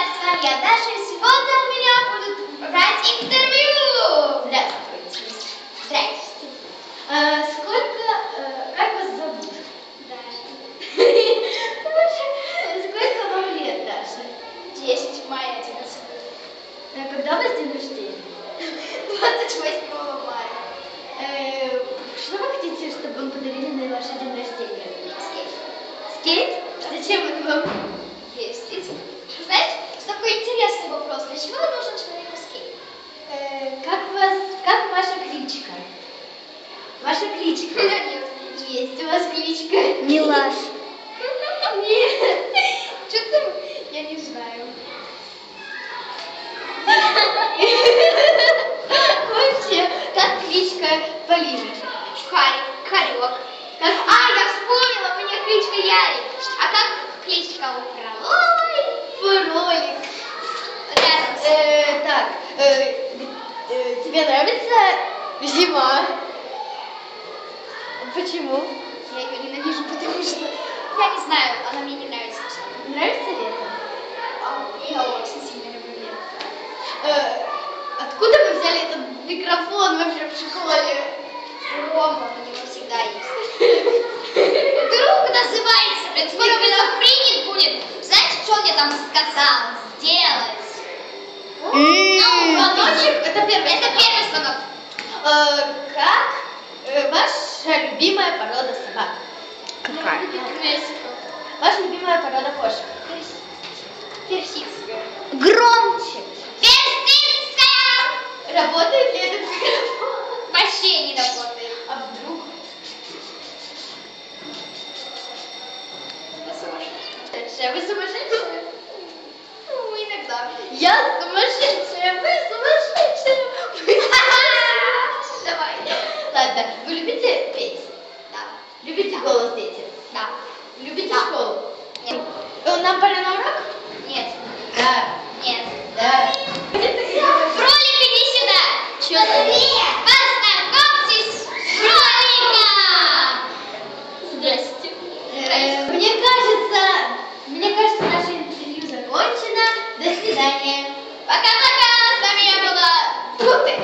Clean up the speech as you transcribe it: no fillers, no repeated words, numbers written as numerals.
ребят, с вами я, Даша, и сегодня у меня будут брать интервью. Здравствуйте. Здрасте. Как вас зовут? Даша. Сколько вам лет, Даша? 10, в мае 11. Когда у вас день рождения? 28 мая. Что вы хотите, чтобы вам подарили на ваш день рождения? Скейт. Скейт? Зачем это вам? Ездить. Знаете, такой интересный вопрос. Для чего нужен человеку скейт? Как ваша кличка? Ваша кличка? Нет. Есть у вас кличка? Милаш. Нет. Что-то я не знаю. Вообще, как кличка Полины? Харек. Я вспомнила, у меня кличка Ярик. А как кличка у Фролик? Тебе нравится зима? Почему? Я ее ненавижу, потому что, я не знаю, она мне не нравится. Нравится лето? Я очень сильно люблю лето. Откуда вы взяли этот микрофон вообще в школе? Рома, у него всегда есть. Друг называется, блин, скоро принят будет. Знаете, что он мне там сказал сделать? Звоночек? Это первый звонок. Как ваша любимая порода собак? Какая? Ваша любимая порода кошек? Персидская. Громче. Персидская! Работает ли этот микрофон? Вообще не работает. А вдруг? Я сумасшедшая. Вы сумасшедшая? Ну, иногда. Я сумасшедшая, вы сумасшедшая. Давай. Ладно, вы любите петь? Да. Любите голос дети? Да. Любите школу? Нет. Нам пора на урок? Нет. Да. Нет. Да. Кролик, иди сюда. Чё ты? Познакомьтесь с кроликом. Здрасте. Мне кажется, наше интервью закончено. До свидания. Пока-пока. С вами я была Туты.